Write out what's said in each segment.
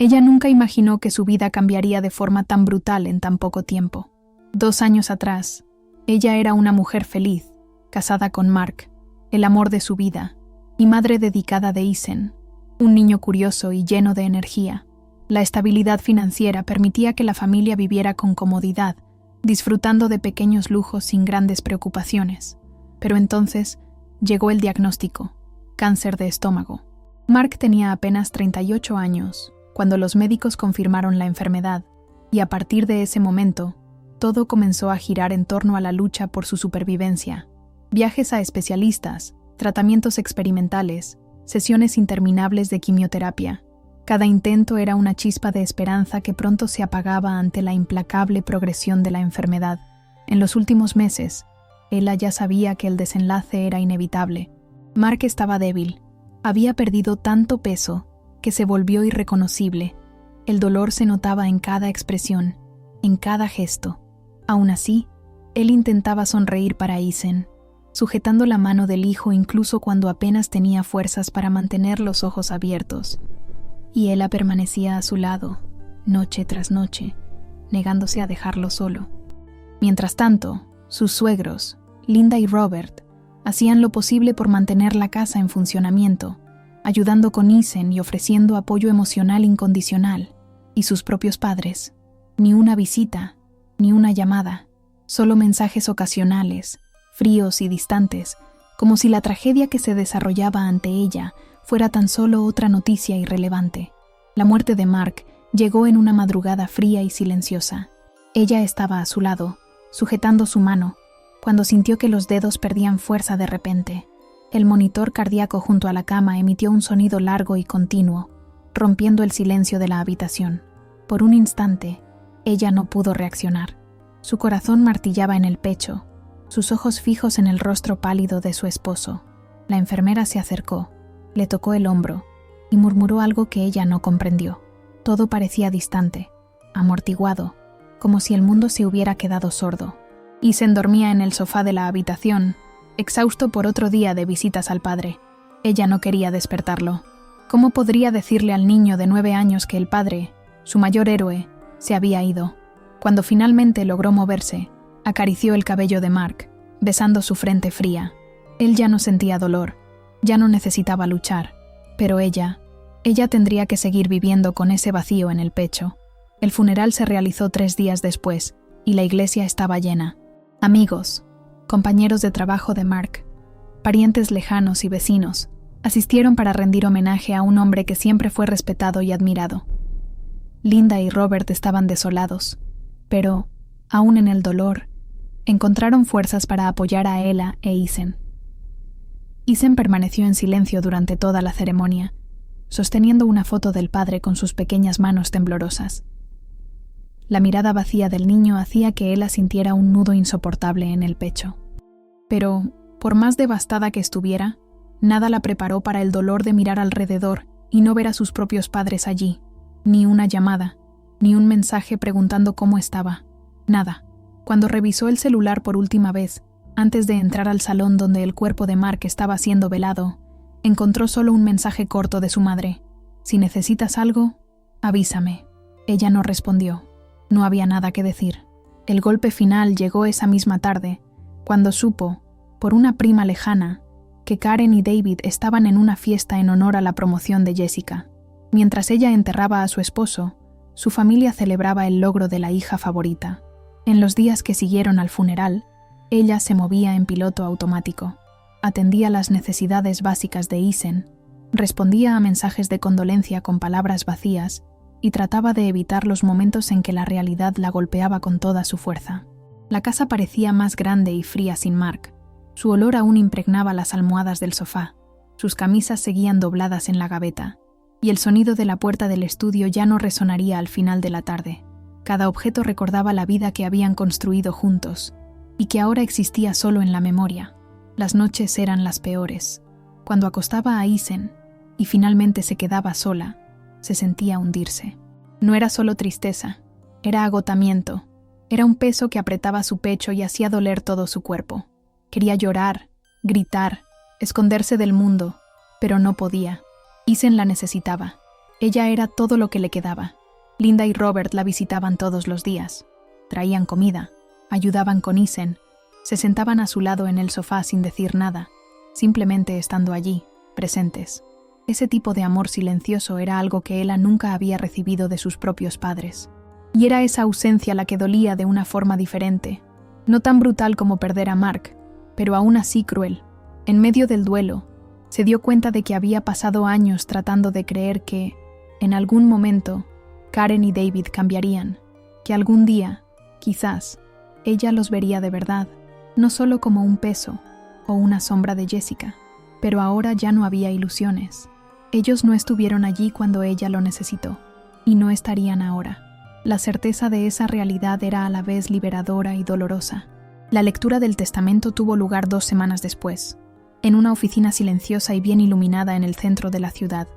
Ella nunca imaginó que su vida cambiaría de forma tan brutal en tan poco tiempo. 2 años atrás, ella era una mujer feliz, casada con Mark, el amor de su vida, y madre dedicada de Ethan, un niño curioso y lleno de energía. La estabilidad financiera permitía que la familia viviera con comodidad, disfrutando de pequeños lujos sin grandes preocupaciones. Pero entonces llegó el diagnóstico: cáncer de estómago. Mark tenía apenas 38 años cuando los médicos confirmaron la enfermedad, y a partir de ese momento, todo comenzó a girar en torno a la lucha por su supervivencia. Viajes a especialistas, tratamientos experimentales, sesiones interminables de quimioterapia. Cada intento era una chispa de esperanza que pronto se apagaba ante la implacable progresión de la enfermedad. En los últimos meses, ella ya sabía que el desenlace era inevitable. Mark estaba débil. Había perdido tanto peso que se volvió irreconocible. El dolor se notaba en cada expresión, en cada gesto. Aún así, él intentaba sonreír para Ethan, sujetando la mano del hijo incluso cuando apenas tenía fuerzas para mantener los ojos abiertos. Y ella permanecía a su lado, noche tras noche, negándose a dejarlo solo. Mientras tanto, sus suegros, Linda y Robert, hacían lo posible por mantener la casa en funcionamiento, ayudando con Ethan y ofreciendo apoyo emocional incondicional. Y sus propios padres, ni una visita, ni una llamada, solo mensajes ocasionales, fríos y distantes, como si la tragedia que se desarrollaba ante ella fuera tan solo otra noticia irrelevante. La muerte de Mark llegó en una madrugada fría y silenciosa. Ella estaba a su lado, sujetando su mano, cuando sintió que los dedos perdían fuerza de repente. El monitor cardíaco junto a la cama emitió un sonido largo y continuo, rompiendo el silencio de la habitación. Por un instante, ella no pudo reaccionar. Su corazón martillaba en el pecho, sus ojos fijos en el rostro pálido de su esposo. La enfermera se acercó, le tocó el hombro y murmuró algo que ella no comprendió. Todo parecía distante, amortiguado, como si el mundo se hubiera quedado sordo. Ethan dormía en el sofá de la habitación, exhausto por otro día de visitas al padre. Ella no quería despertarlo. ¿Cómo podría decirle al niño de 9 años que el padre, su mayor héroe, se había ido? Cuando finalmente logró moverse, acarició el cabello de Mark, besando su frente fría. Él ya no sentía dolor, ya no necesitaba luchar, pero ella tendría que seguir viviendo con ese vacío en el pecho. El funeral se realizó 3 días después, y la iglesia estaba llena. Amigos, compañeros de trabajo de Mark, parientes lejanos y vecinos, asistieron para rendir homenaje a un hombre que siempre fue respetado y admirado. Linda y Robert estaban desolados, pero, aún en el dolor, encontraron fuerzas para apoyar a Ella e Ethan. Ethan permaneció en silencio durante toda la ceremonia, sosteniendo una foto del padre con sus pequeñas manos temblorosas. La mirada vacía del niño hacía que Ella sintiera un nudo insoportable en el pecho. Pero, por más devastada que estuviera, nada la preparó para el dolor de mirar alrededor y no ver a sus propios padres allí. Ni una llamada, ni un mensaje preguntando cómo estaba. Nada. Cuando revisó el celular por última vez, antes de entrar al salón donde el cuerpo de Mark estaba siendo velado, encontró solo un mensaje corto de su madre. «Si necesitas algo, avísame». Ella no respondió. No había nada que decir. El golpe final llegó esa misma tarde, cuando supo, por una prima lejana, que Karen y David estaban en una fiesta en honor a la promoción de Jessica. Mientras ella enterraba a su esposo, su familia celebraba el logro de la hija favorita. En los días que siguieron al funeral, ella se movía en piloto automático. Atendía las necesidades básicas de Ethan, respondía a mensajes de condolencia con palabras vacías y trataba de evitar los momentos en que la realidad la golpeaba con toda su fuerza. La casa parecía más grande y fría sin Mark. Su olor aún impregnaba las almohadas del sofá, sus camisas seguían dobladas en la gaveta, y el sonido de la puerta del estudio ya no resonaría al final de la tarde. Cada objeto recordaba la vida que habían construido juntos, y que ahora existía solo en la memoria. Las noches eran las peores. Cuando acostaba a Ethan, y finalmente se quedaba sola, se sentía hundirse. No era solo tristeza, era agotamiento. Era un peso que apretaba su pecho y hacía doler todo su cuerpo. Quería llorar, gritar, esconderse del mundo, pero no podía. Ethan la necesitaba. Ella era todo lo que le quedaba. Linda y Robert la visitaban todos los días. Traían comida, ayudaban con Isen, se sentaban a su lado en el sofá sin decir nada, simplemente estando allí, presentes. Ese tipo de amor silencioso era algo que Ella nunca había recibido de sus propios padres. Y era esa ausencia la que dolía de una forma diferente, no tan brutal como perder a Mark, pero aún así cruel. En medio del duelo, se dio cuenta de que había pasado años tratando de creer que, en algún momento, Karen y David cambiarían, que algún día, quizás, ella los vería de verdad, no solo como un peso o una sombra de Jessica. Pero ahora ya no había ilusiones. Ellos no estuvieron allí cuando ella lo necesitó, y no estarían ahora. La certeza de esa realidad era a la vez liberadora y dolorosa. La lectura del testamento tuvo lugar 2 semanas después, en una oficina silenciosa y bien iluminada en el centro de la ciudad.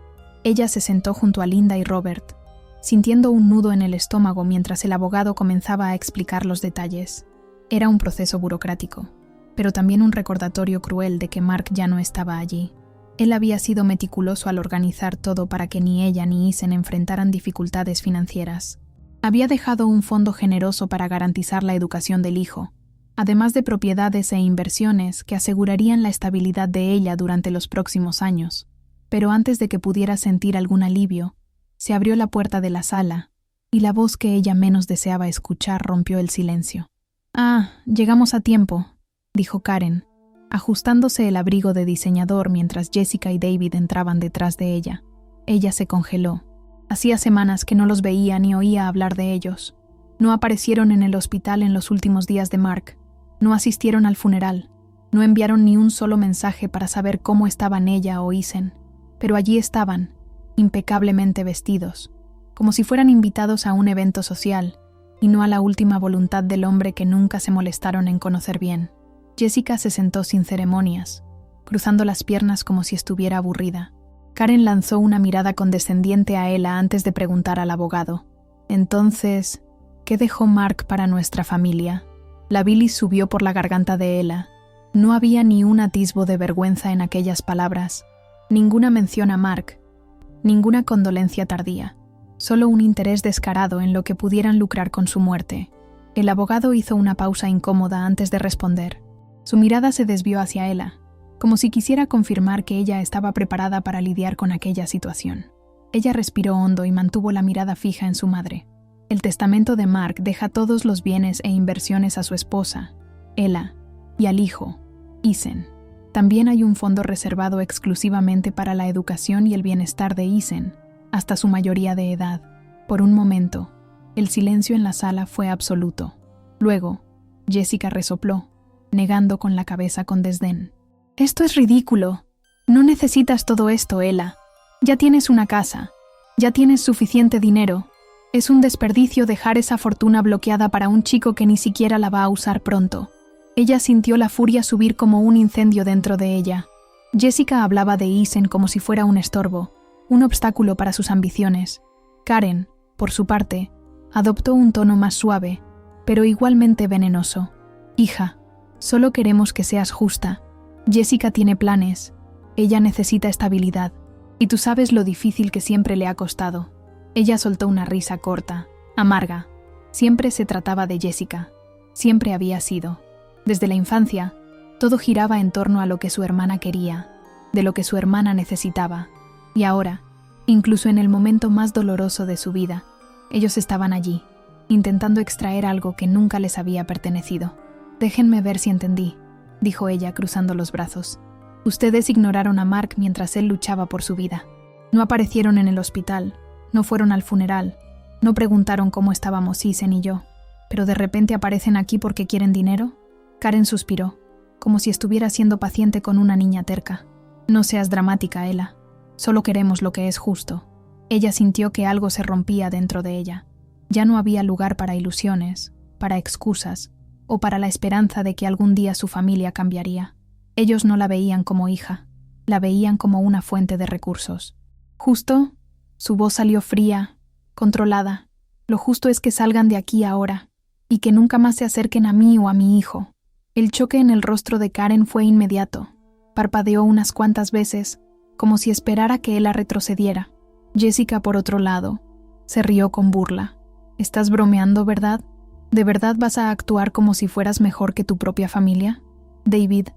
Ella se sentó junto a Linda y Robert, sintiendo un nudo en el estómago mientras el abogado comenzaba a explicar los detalles. Era un proceso burocrático, pero también un recordatorio cruel de que Mark ya no estaba allí. Él había sido meticuloso al organizar todo para que ni ella ni Isen enfrentaran dificultades financieras. Había dejado un fondo generoso para garantizar la educación del hijo, además de propiedades e inversiones que asegurarían la estabilidad de ella durante los próximos años. Pero antes de que pudiera sentir algún alivio, se abrió la puerta de la sala, y la voz que ella menos deseaba escuchar rompió el silencio. «Ah, llegamos a tiempo», dijo Karen, ajustándose el abrigo de diseñador mientras Jessica y David entraban detrás de ella. Ella se congeló. Hacía semanas que no los veía ni oía hablar de ellos. No aparecieron en el hospital en los últimos días de Mark. No asistieron al funeral. No enviaron ni un solo mensaje para saber cómo estaban ella o Isen. Pero allí estaban, impecablemente vestidos, como si fueran invitados a un evento social, y no a la última voluntad del hombre que nunca se molestaron en conocer bien. Jessica se sentó sin ceremonias, cruzando las piernas como si estuviera aburrida. Karen lanzó una mirada condescendiente a Ella antes de preguntar al abogado. «Entonces, ¿qué dejó Mark para nuestra familia?» La bilis subió por la garganta de Ella. No había ni un atisbo de vergüenza en aquellas palabras, ninguna mención a Mark, ninguna condolencia tardía, solo un interés descarado en lo que pudieran lucrar con su muerte. El abogado hizo una pausa incómoda antes de responder. Su mirada se desvió hacia Ella, como si quisiera confirmar que ella estaba preparada para lidiar con aquella situación. Ella respiró hondo y mantuvo la mirada fija en su madre. El testamento de Mark deja todos los bienes e inversiones a su esposa, Ella, y al hijo, Isen. También hay un fondo reservado exclusivamente para la educación y el bienestar de Isen, hasta su mayoría de edad. Por un momento, el silencio en la sala fue absoluto. Luego, Jessica resopló, negando con la cabeza con desdén. «Esto es ridículo. No necesitas todo esto, Ella. Ya tienes una casa. Ya tienes suficiente dinero. Es un desperdicio dejar esa fortuna bloqueada para un chico que ni siquiera la va a usar pronto». Ella sintió la furia subir como un incendio dentro de ella. Jessica hablaba de Isen como si fuera un estorbo, un obstáculo para sus ambiciones. Karen, por su parte, adoptó un tono más suave, pero igualmente venenoso. «Hija, solo queremos que seas justa. Jessica tiene planes. Ella necesita estabilidad. Y tú sabes lo difícil que siempre le ha costado». Ella soltó una risa corta, amarga. Siempre se trataba de Jessica. Siempre había sido. Desde la infancia, todo giraba en torno a lo que su hermana quería, de lo que su hermana necesitaba. Y ahora, incluso en el momento más doloroso de su vida, ellos estaban allí, intentando extraer algo que nunca les había pertenecido. «Déjenme ver si entendí», dijo ella cruzando los brazos. «Ustedes ignoraron a Mark mientras él luchaba por su vida. No aparecieron en el hospital, no fueron al funeral, no preguntaron cómo estábamos Isen y yo. Pero de repente aparecen aquí porque quieren dinero». Karen suspiró, como si estuviera siendo paciente con una niña terca. «No seas dramática, Ella. Solo queremos lo que es justo». Ella sintió que algo se rompía dentro de ella. Ya no había lugar para ilusiones, para excusas, o para la esperanza de que algún día su familia cambiaría. Ellos no la veían como hija, la veían como una fuente de recursos. «Justo», su voz salió fría, controlada. «Lo justo es que salgan de aquí ahora, y que nunca más se acerquen a mí o a mi hijo». El choque en el rostro de Karen fue inmediato. Parpadeó unas cuantas veces, como si esperara que Ella retrocediera. Jessica, por otro lado, se rió con burla. «¿Estás bromeando, verdad? ¿De verdad vas a actuar como si fueras mejor que tu propia familia?» David,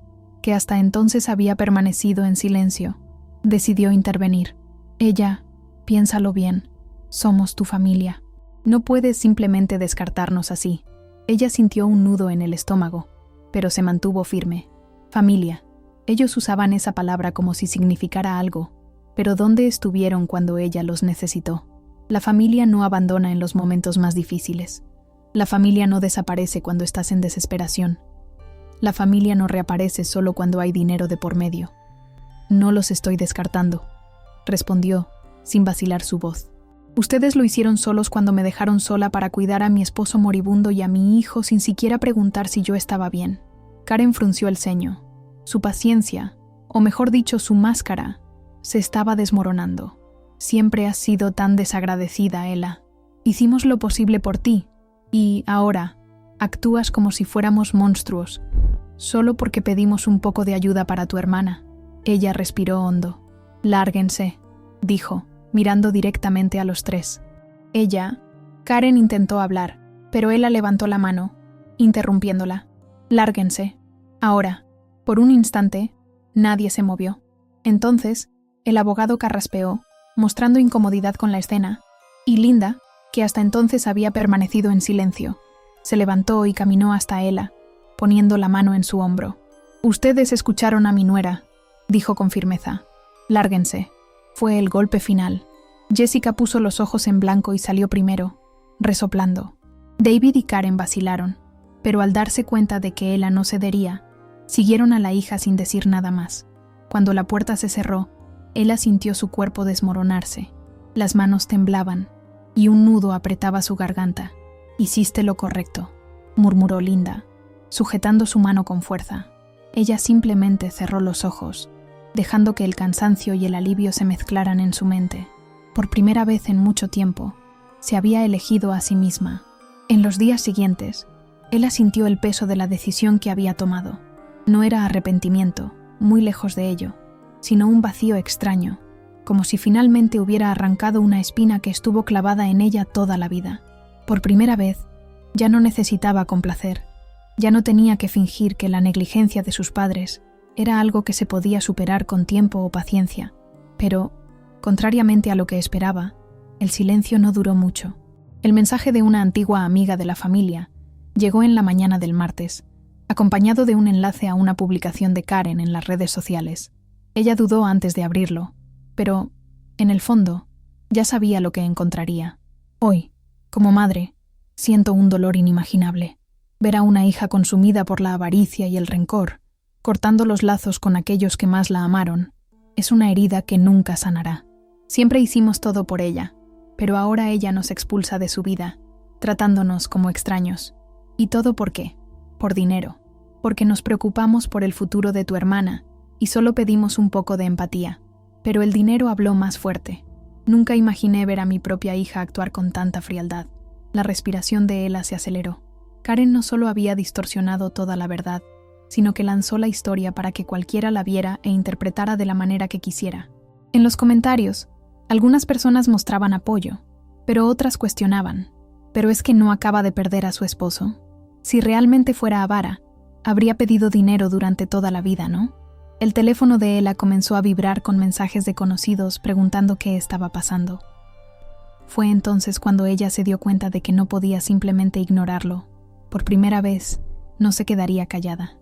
que hasta entonces había permanecido en silencio, decidió intervenir. «Ella, piénsalo bien, somos tu familia. No puedes simplemente descartarnos así». Ella sintió un nudo en el estómago, pero se mantuvo firme. «Familia». Ellos usaban esa palabra como si significara algo, pero ¿dónde estuvieron cuando ella los necesitó? La familia no abandona en los momentos más difíciles. La familia no desaparece cuando estás en desesperación. La familia no reaparece solo cuando hay dinero de por medio. «No los estoy descartando», respondió, sin vacilar su voz. «Ustedes lo hicieron solos cuando me dejaron sola para cuidar a mi esposo moribundo y a mi hijo sin siquiera preguntar si yo estaba bien». Karen frunció el ceño. Su paciencia, o mejor dicho, su máscara, se estaba desmoronando. «Siempre has sido tan desagradecida, Ella. Hicimos lo posible por ti, y ahora actúas como si fuéramos monstruos, solo porque pedimos un poco de ayuda para tu hermana». Ella respiró hondo. «Lárguense», dijo, mirando directamente a los tres. Karen intentó hablar, pero Ella levantó la mano, interrumpiéndola. «Lárguense. Ahora». Por un instante, nadie se movió. Entonces, el abogado carraspeó, mostrando incomodidad con la escena, y Linda, que hasta entonces había permanecido en silencio, se levantó y caminó hasta Ella, poniendo la mano en su hombro. «Ustedes escucharon a mi nuera», dijo con firmeza. «Lárguense». Fue el golpe final. Jessica puso los ojos en blanco y salió primero, resoplando. David y Karen vacilaron, pero al darse cuenta de que Ella no cedería, siguieron a la hija sin decir nada más. Cuando la puerta se cerró, Ella sintió su cuerpo desmoronarse. Las manos temblaban y un nudo apretaba su garganta. «Hiciste lo correcto», murmuró Linda, sujetando su mano con fuerza. Ella simplemente cerró los ojos, dejando que el cansancio y el alivio se mezclaran en su mente. Por primera vez en mucho tiempo, se había elegido a sí misma. En los días siguientes, Ella sintió el peso de la decisión que había tomado. No era arrepentimiento, muy lejos de ello, sino un vacío extraño, como si finalmente hubiera arrancado una espina que estuvo clavada en ella toda la vida. Por primera vez, ya no necesitaba complacer, ya no tenía que fingir que la negligencia de sus padres era algo que se podía superar con tiempo o paciencia, pero, contrariamente a lo que esperaba, el silencio no duró mucho. El mensaje de una antigua amiga de la familia llegó en la mañana del martes, acompañado de un enlace a una publicación de Karen en las redes sociales. Ella dudó antes de abrirlo, pero, en el fondo, ya sabía lo que encontraría. «Hoy, como madre, siento un dolor inimaginable. Ver a una hija consumida por la avaricia y el rencor, cortando los lazos con aquellos que más la amaron, es una herida que nunca sanará. Siempre hicimos todo por ella, pero ahora ella nos expulsa de su vida, tratándonos como extraños. ¿Y todo por qué? Por dinero, porque nos preocupamos por el futuro de tu hermana y solo pedimos un poco de empatía. Pero el dinero habló más fuerte. Nunca imaginé ver a mi propia hija actuar con tanta frialdad». La respiración de Ella se aceleró. Karen no solo había distorsionado toda la verdad, sino que lanzó la historia para que cualquiera la viera e interpretara de la manera que quisiera. En los comentarios, algunas personas mostraban apoyo, pero otras cuestionaban. ¿Pero es que no acaba de perder a su esposo? Si realmente fuera avara, habría pedido dinero durante toda la vida, ¿no? El teléfono de Ella comenzó a vibrar con mensajes de conocidos preguntando qué estaba pasando. Fue entonces cuando ella se dio cuenta de que no podía simplemente ignorarlo. Por primera vez, no se quedaría callada.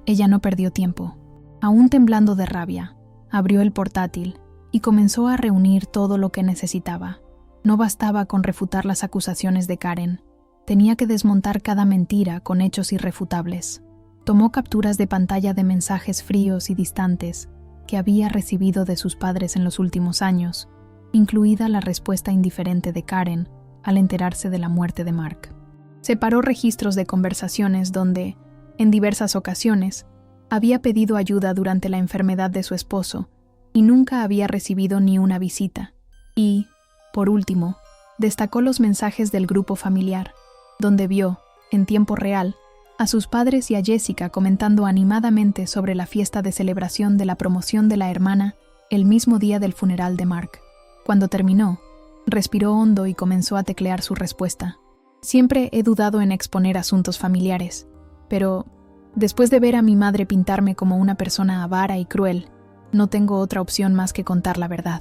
Ella no perdió tiempo. Aún temblando de rabia, abrió el portátil y comenzó a reunir todo lo que necesitaba. No bastaba con refutar las acusaciones de Karen. Tenía que desmontar cada mentira con hechos irrefutables. Tomó capturas de pantalla de mensajes fríos y distantes que había recibido de sus padres en los últimos años, incluida la respuesta indiferente de Karen al enterarse de la muerte de Mark. Separó registros de conversaciones donde, en diversas ocasiones, había pedido ayuda durante la enfermedad de su esposo y nunca había recibido ni una visita. Y, por último, destacó los mensajes del grupo familiar, donde vio, en tiempo real, a sus padres y a Jessica comentando animadamente sobre la fiesta de celebración de la promoción de la hermana el mismo día del funeral de Mark. Cuando terminó, respiró hondo y comenzó a teclear su respuesta. Siempre he dudado en exponer asuntos familiares, pero después de ver a mi madre pintarme como una persona avara y cruel, no tengo otra opción más que contar la verdad.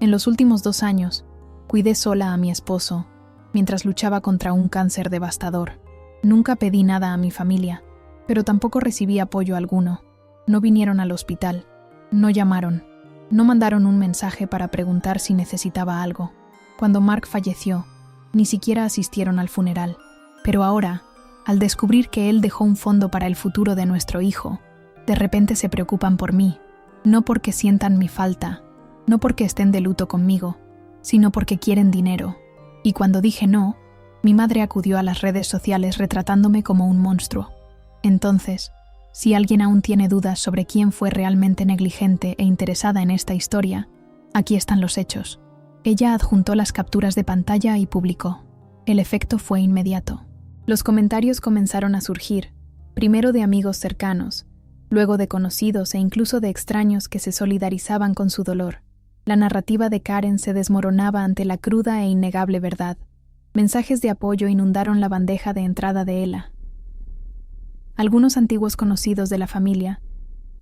En los últimos 2 años, cuidé sola a mi esposo, mientras luchaba contra un cáncer devastador. Nunca pedí nada a mi familia, pero tampoco recibí apoyo alguno. No vinieron al hospital, no llamaron, no mandaron un mensaje para preguntar si necesitaba algo. Cuando Mark falleció, ni siquiera asistieron al funeral. Pero ahora, al descubrir que él dejó un fondo para el futuro de nuestro hijo, de repente se preocupan por mí, no porque sientan mi falta, no porque estén de luto conmigo, sino porque quieren dinero. Y cuando dije no, mi madre acudió a las redes sociales retratándome como un monstruo. Entonces, si alguien aún tiene dudas sobre quién fue realmente negligente e interesada en esta historia, aquí están los hechos. Ella adjuntó las capturas de pantalla y publicó. El efecto fue inmediato. Los comentarios comenzaron a surgir, primero de amigos cercanos, luego de conocidos e incluso de extraños que se solidarizaban con su dolor. La narrativa de Karen se desmoronaba ante la cruda e innegable verdad. Mensajes de apoyo inundaron la bandeja de entrada de Ella. Algunos antiguos conocidos de la familia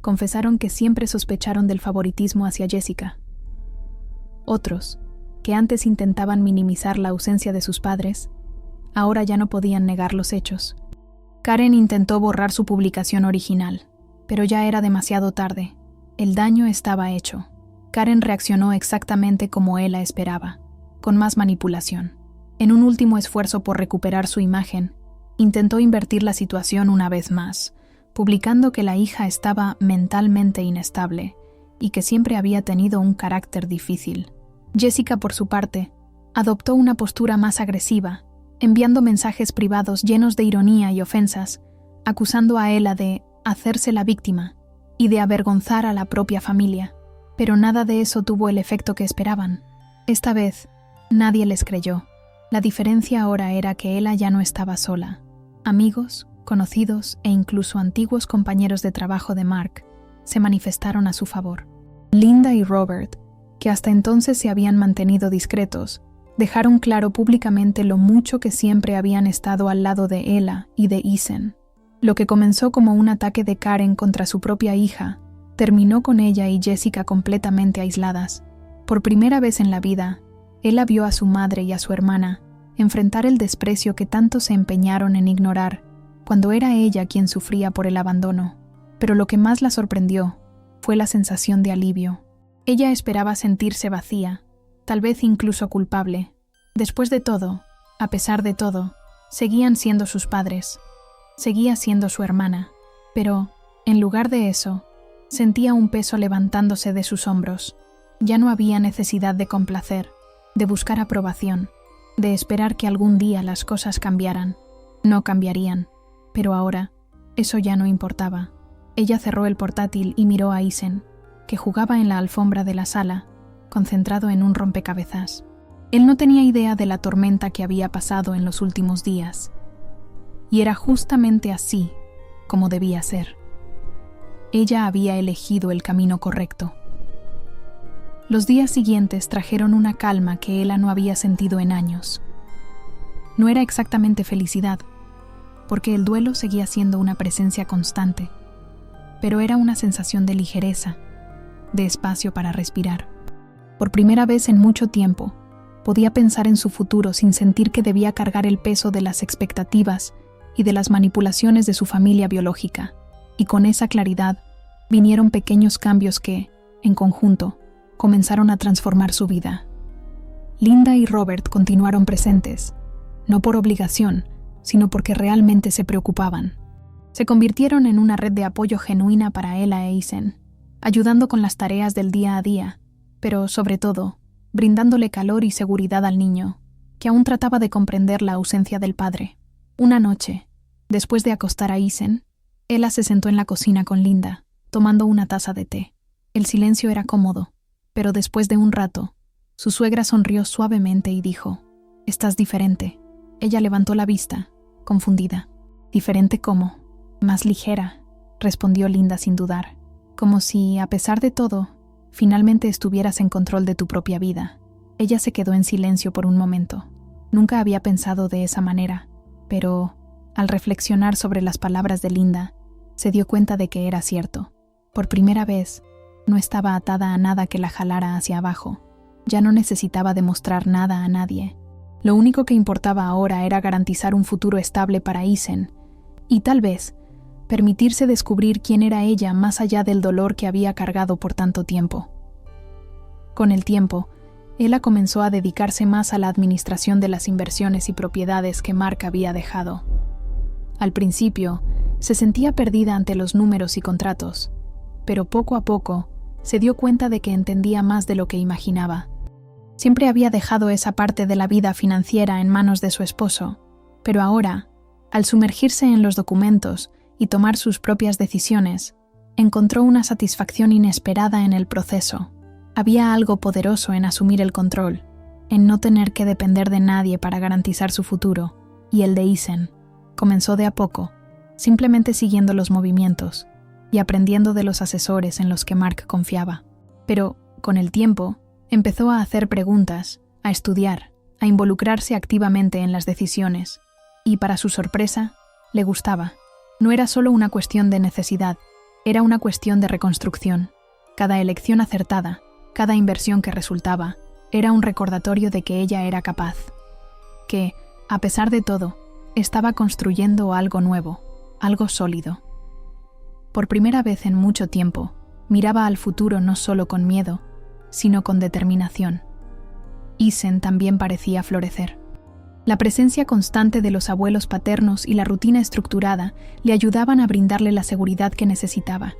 confesaron que siempre sospecharon del favoritismo hacia Jessica. Otros, que antes intentaban minimizar la ausencia de sus padres, ahora ya no podían negar los hechos. Karen intentó borrar su publicación original, pero ya era demasiado tarde. El daño estaba hecho. Karen reaccionó exactamente como Ella esperaba, con más manipulación. En un último esfuerzo por recuperar su imagen, intentó invertir la situación una vez más, publicando que la hija estaba mentalmente inestable y que siempre había tenido un carácter difícil. Jessica, por su parte, adoptó una postura más agresiva, enviando mensajes privados llenos de ironía y ofensas, acusando a Ella de hacerse la víctima y de avergonzar a la propia familia. Pero nada de eso tuvo el efecto que esperaban. Esta vez, nadie les creyó. La diferencia ahora era que Ella ya no estaba sola. Amigos, conocidos e incluso antiguos compañeros de trabajo de Mark se manifestaron a su favor. Linda y Robert, que hasta entonces se habían mantenido discretos, dejaron claro públicamente lo mucho que siempre habían estado al lado de Ella y de Ethan. Lo que comenzó como un ataque de Karen contra su propia hija, terminó con ella y Jessica completamente aisladas. Por primera vez en la vida, Ella vio a su madre y a su hermana enfrentar el desprecio que tanto se empeñaron en ignorar, cuando era ella quien sufría por el abandono. Pero lo que más la sorprendió fue la sensación de alivio. Ella esperaba sentirse vacía, tal vez incluso culpable. Después de todo, a pesar de todo, seguían siendo sus padres. Seguía siendo su hermana. Pero, en lugar de eso, sentía un peso levantándose de sus hombros. Ya no había necesidad de complacer, de buscar aprobación, de esperar que algún día las cosas cambiaran. No cambiarían, pero ahora, eso ya no importaba. Ella cerró el portátil y miró a Ethan, que jugaba en la alfombra de la sala, concentrado en un rompecabezas. Él no tenía idea de la tormenta que había pasado en los últimos días. Y era justamente así como debía ser. Ella había elegido el camino correcto. Los días siguientes trajeron una calma que Ella no había sentido en años. No era exactamente felicidad, porque el duelo seguía siendo una presencia constante, pero era una sensación de ligereza, de espacio para respirar. Por primera vez en mucho tiempo, podía pensar en su futuro sin sentir que debía cargar el peso de las expectativas y de las manipulaciones de su familia biológica, y con esa claridad vinieron pequeños cambios que, en conjunto, comenzaron a transformar su vida. Linda y Robert continuaron presentes, no por obligación, sino porque realmente se preocupaban. Se convirtieron en una red de apoyo genuina para Ella e Ethan, ayudando con las tareas del día a día, pero, sobre todo, brindándole calor y seguridad al niño, que aún trataba de comprender la ausencia del padre. Una noche, después de acostar a Ethan, Ella se sentó en la cocina con Linda, tomando una taza de té. El silencio era cómodo, pero después de un rato, su suegra sonrió suavemente y dijo: «Estás diferente». Ella levantó la vista, confundida. «¿Diferente cómo?» «Más ligera», respondió Linda sin dudar. «Como si, a pesar de todo, finalmente estuvieras en control de tu propia vida». Ella se quedó en silencio por un momento. Nunca había pensado de esa manera, pero, al reflexionar sobre las palabras de Linda, se dio cuenta de que era cierto. Por primera vez, no estaba atada a nada que la jalara hacia abajo. Ya no necesitaba demostrar nada a nadie. Lo único que importaba ahora era garantizar un futuro estable para Isen, y tal vez, permitirse descubrir quién era ella más allá del dolor que había cargado por tanto tiempo. Con el tiempo, Ella comenzó a dedicarse más a la administración de las inversiones y propiedades que Mark había dejado. Al principio, se sentía perdida ante los números y contratos, pero poco a poco se dio cuenta de que entendía más de lo que imaginaba. Siempre había dejado esa parte de la vida financiera en manos de su esposo, pero ahora, al sumergirse en los documentos y tomar sus propias decisiones, encontró una satisfacción inesperada en el proceso. Había algo poderoso en asumir el control, en no tener que depender de nadie para garantizar su futuro, y el de Isen. Comenzó de a poco, simplemente siguiendo los movimientos y aprendiendo de los asesores en los que Mark confiaba. Pero, con el tiempo, empezó a hacer preguntas, a estudiar, a involucrarse activamente en las decisiones, y para su sorpresa, le gustaba. No era solo una cuestión de necesidad, era una cuestión de reconstrucción. Cada elección acertada, cada inversión que resultaba, era un recordatorio de que ella era capaz, que, a pesar de todo, estaba construyendo algo nuevo, algo sólido. Por primera vez en mucho tiempo, miraba al futuro no solo con miedo, sino con determinación. Isen también parecía florecer. La presencia constante de los abuelos paternos y la rutina estructurada le ayudaban a brindarle la seguridad que necesitaba.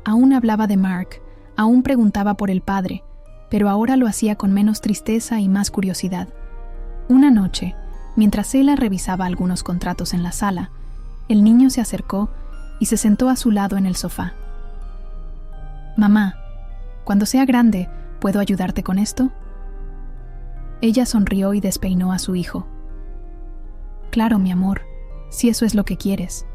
Aún hablaba de Mark, aún preguntaba por el padre, pero ahora lo hacía con menos tristeza y más curiosidad. Una noche, mientras ella revisaba algunos contratos en la sala, el niño se acercó y se sentó a su lado en el sofá. «Mamá, cuando sea grande, ¿puedo ayudarte con esto?» Ella sonrió y despeinó a su hijo. «Claro, mi amor, si eso es lo que quieres».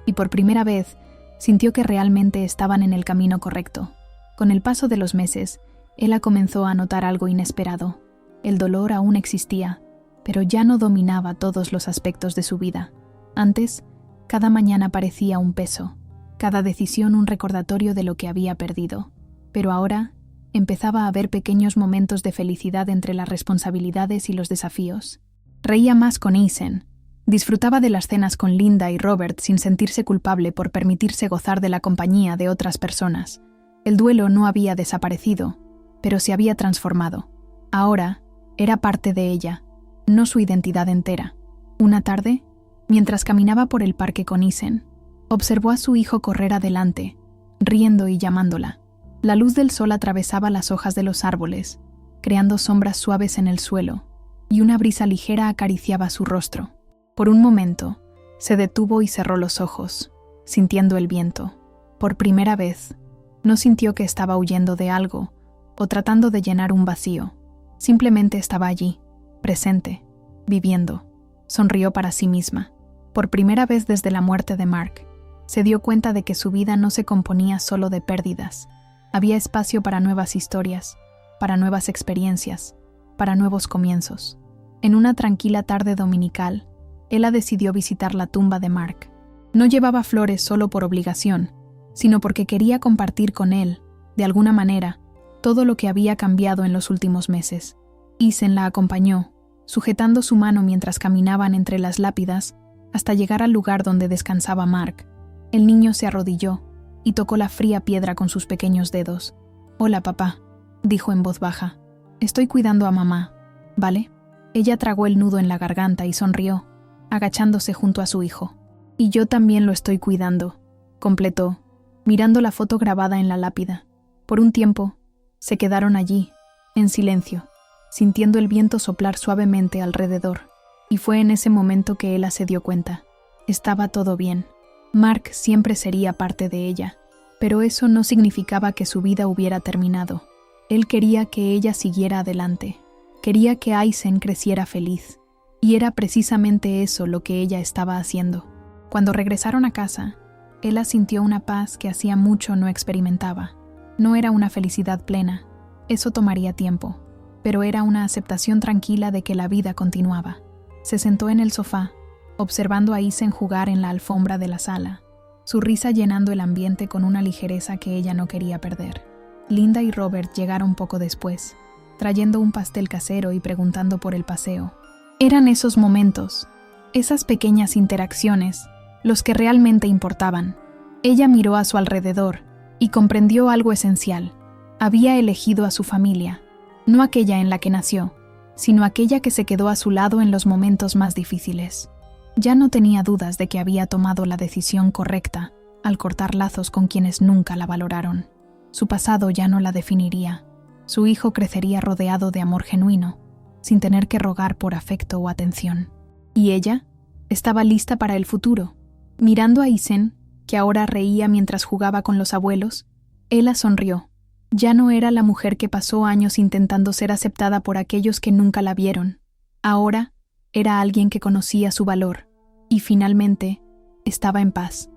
Y por primera vez, sintió que realmente estaban en el camino correcto. Con el paso de los meses, ella comenzó a notar algo inesperado. El dolor aún existía, pero ya no dominaba todos los aspectos de su vida. Antes, cada mañana parecía un peso, cada decisión un recordatorio de lo que había perdido. Pero ahora, empezaba a ver pequeños momentos de felicidad entre las responsabilidades y los desafíos. Reía más con Isen, disfrutaba de las cenas con Linda y Robert sin sentirse culpable por permitirse gozar de la compañía de otras personas. El duelo no había desaparecido, pero se había transformado. Ahora, era parte de ella, no su identidad entera. Una tarde, mientras caminaba por el parque con Isen, observó a su hijo correr adelante, riendo y llamándola. La luz del sol atravesaba las hojas de los árboles, creando sombras suaves en el suelo, y una brisa ligera acariciaba su rostro. Por un momento, se detuvo y cerró los ojos, sintiendo el viento. Por primera vez, no sintió que estaba huyendo de algo o tratando de llenar un vacío. Simplemente estaba allí, presente, viviendo. Sonrió para sí misma. Por primera vez desde la muerte de Mark, se dio cuenta de que su vida no se componía solo de pérdidas. Había espacio para nuevas historias, para nuevas experiencias, para nuevos comienzos. En una tranquila tarde dominical, ella decidió visitar la tumba de Mark. No llevaba flores solo por obligación, sino porque quería compartir con él, de alguna manera, todo lo que había cambiado en los últimos meses. Isen la acompañó, sujetando su mano mientras caminaban entre las lápidas hasta llegar al lugar donde descansaba Mark. El niño se arrodilló y tocó la fría piedra con sus pequeños dedos. «Hola, papá», dijo en voz baja. «Estoy cuidando a mamá, ¿vale?» Ella tragó el nudo en la garganta y sonrió, agachándose junto a su hijo. «Y yo también lo estoy cuidando», completó, mirando la foto grabada en la lápida. Por un tiempo, se quedaron allí, en silencio, sintiendo el viento soplar suavemente alrededor. Y fue en ese momento que ella se dio cuenta. Estaba todo bien. Mark siempre sería parte de ella, pero eso no significaba que su vida hubiera terminado. Él quería que ella siguiera adelante. Quería que Isen creciera feliz. Y era precisamente eso lo que ella estaba haciendo. Cuando regresaron a casa, ella sintió una paz que hacía mucho no experimentaba. No era una felicidad plena. Eso tomaría tiempo. pero era una aceptación tranquila de que la vida continuaba. Se sentó en el sofá, observando a Aizen jugar en la alfombra de la sala, su risa llenando el ambiente con una ligereza que ella no quería perder. Linda y Robert llegaron poco después, trayendo un pastel casero y preguntando por el paseo. Eran esos momentos, esas pequeñas interacciones, los que realmente importaban. Ella miró a su alrededor y comprendió algo esencial. Había elegido a su familia, no aquella en la que nació, sino aquella que se quedó a su lado en los momentos más difíciles. Ya no tenía dudas de que había tomado la decisión correcta al cortar lazos con quienes nunca la valoraron. Su pasado ya no la definiría. Su hijo crecería rodeado de amor genuino, sin tener que rogar por afecto o atención. Y ella estaba lista para el futuro. Mirando a Aizen, que ahora reía mientras jugaba con los abuelos, Ella sonrió. Ya no era la mujer que pasó años intentando ser aceptada por aquellos que nunca la vieron. Ahora era alguien que conocía su valor y finalmente estaba en paz.